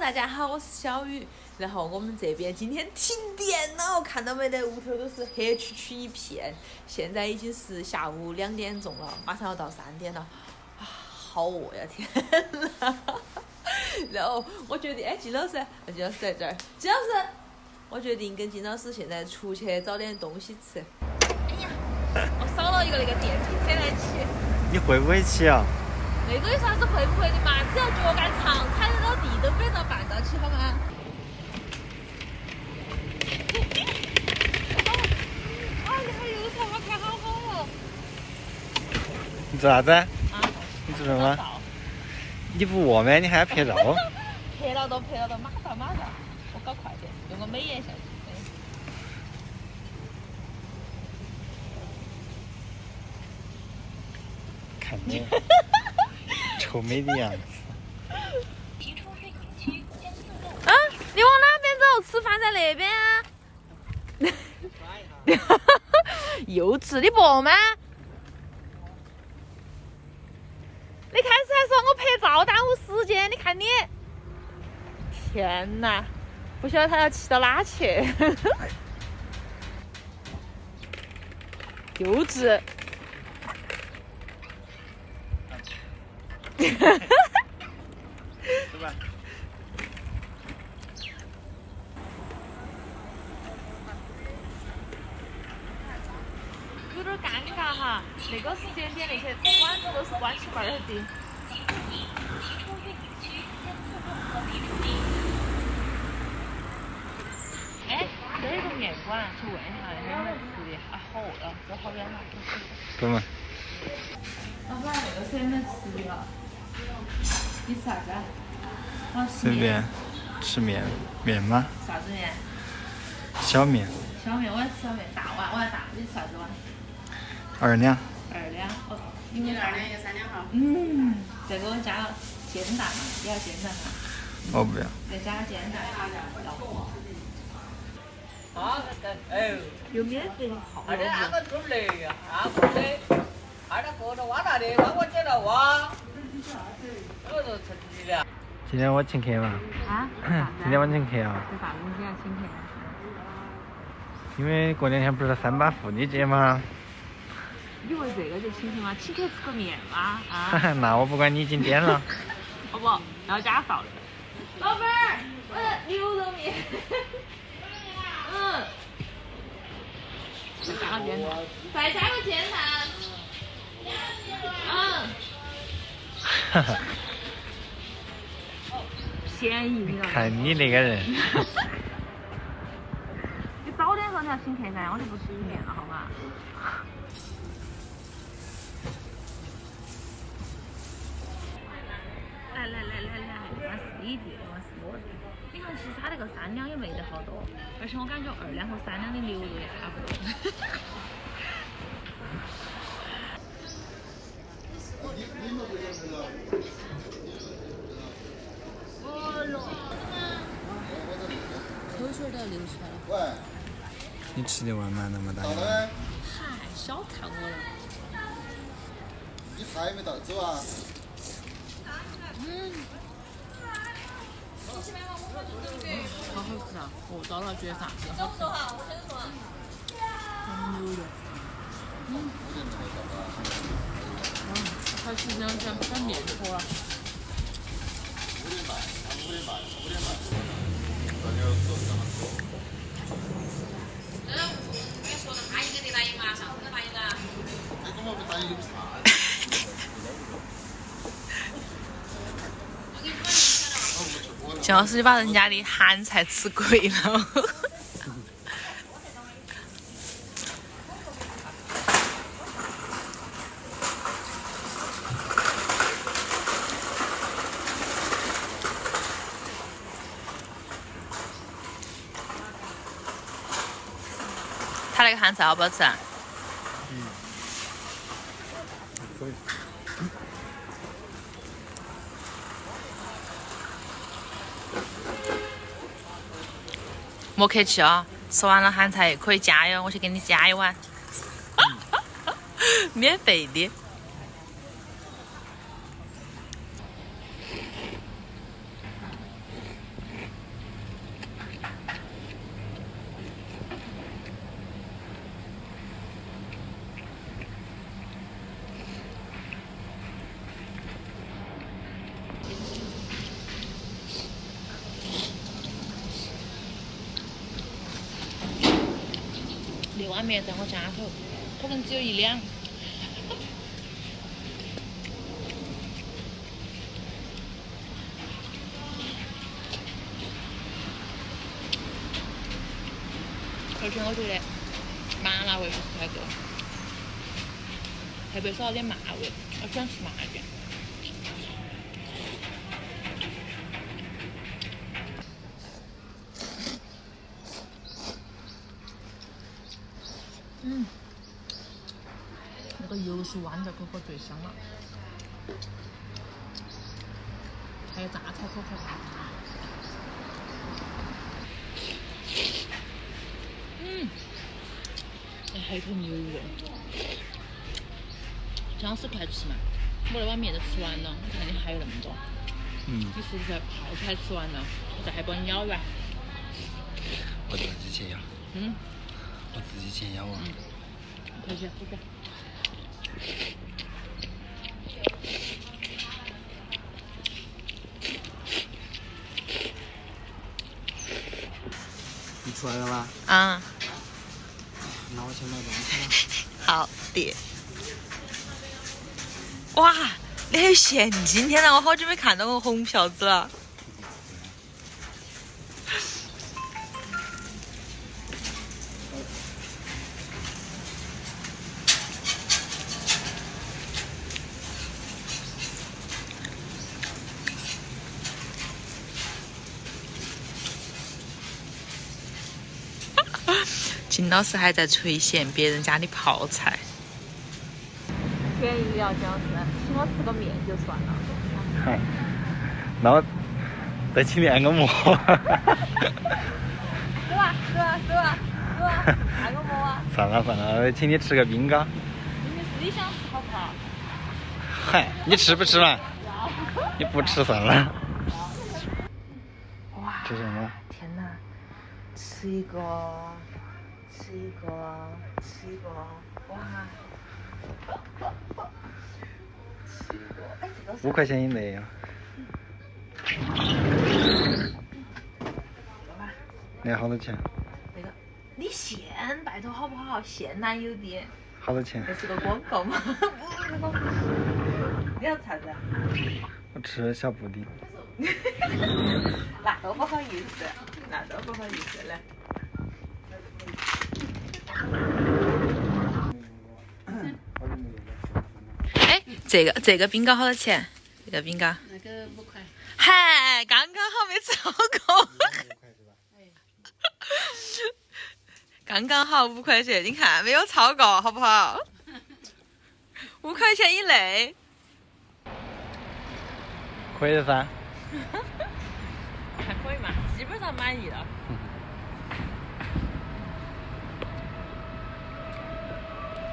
大家好，我是小雨。然后我们这边今天停电了，看到没得？屋头都是黑黢黢一片。现在已经是下午2点钟了，马上要到3点了，啊，好饿呀！天哪！然后我决定，金老师，金老师在这儿。金老师，我决定跟金老师现在出去找点东西吃。哎呀，我少了一个那个电瓶车来骑。你会不会骑啊？那个有啥子会不会的嘛？只要脚杆长，踩得到地都不要绊到起，好吗？啊，你还有才我看好好哦。你做啥子？啊？你做什么？你不饿吗？你还要拍照？拍了都，马上，我搞快点，用个美颜相机。看你臭美的样子。啊，你往哪边走？吃饭在那边啊。幼稚，你不饿吗？你开始还说我拍照耽误时间，你看你，天哪，不晓得他要骑到哪去。幼稚。走吧。有点尴尬哈，那个时间点那些馆子都是关起门的。哎，这有个面馆，去问一下有没有吃的。啊，好饿了，走好远了。走嘛。老板，那个是有没有吃的？你吃啥子啊？我吃随便吃面吗？啥子面？小面。小面，我要吃小面，大碗，我要大。你吃啥子碗2两。2两，哦，你们2两也3两哈。再给我加个煎蛋嘛，你要煎蛋吗？我不要。再加个煎蛋。好，哎，有免费的好。那个准备呀，那个的，那个挖大的，帮我捡了挖。我说成绩的。今天我请客嘛。啊？今天我请客啊。这啥东西啊？请客？因为过2天不是3·8妇女节吗？你为这个就请客吗？请客吃个面吗？啊？那我不管你已经点了。好不？要加臊的。老板儿，我的牛肉面。再加个煎蛋。再加个煎蛋。哈哈。便宜你了。看你那个人。你早点说你要请客噻，我就不吃面了，好吗？来，我是你的，我是我的。你看，其实它那个3两也没得好多，而且我感觉2两和3两的牛肉也差不多。口水都要流出来了。喂，你吃得完吗？那么大个？太小看我了。你还没到，走啊！好好吃啊！哦，到了绝杀，这个好吃。牛肉。它实际上像面坨了。姜老师，你把人家的韩菜吃贵了。他那个韩菜好不好吃啊？可以。莫客气哦，吃完了韩菜可以加哟，我去给你加一碗，免费的。一碗面在我家头，可能只有1两。而且我觉得麻辣味不是太够，特别少点麻味，我喜欢吃麻卷。那个油酥豌豆可可最香了，还有榨菜可可。还有口牛肉，姜丝快吃嘛！我那碗面都吃完了，我看你还有那么多。你是不是泡菜吃完了？我再帮你舀一碗。我自己去舀。我自己去舀啊。回去，回去。你出来了吧？啊。那我去买东西了。好的。哇，你还有现金！天哪，我好久没看到我红票子了。金老师还在垂涎别人家的泡菜。便宜了，金老师，请我吃个面就算了。那我再请你按个摩。走啊，走啊，走啊，走啊，按个摩啊！算了算了，请你吃个冰糕。你想吃好不好？嗨，你吃不吃嘛？你不吃算了。哇！吃什么？天哪！吃一个，哇！5块钱以内呀。那好多钱？那个，你现拜托好不好？现拿有的。好多钱？这是个广告吗？你要吃啥子？我吃小布丁。那都不好意思，那都不好意思来。哎，这个冰糕好多钱？这个冰糕？那个5块。嗨，刚刚好没超过。刚刚好5块钱，你看没有超过，好不好？5块钱以内。可以噻。还可以嘛，基本上满意了。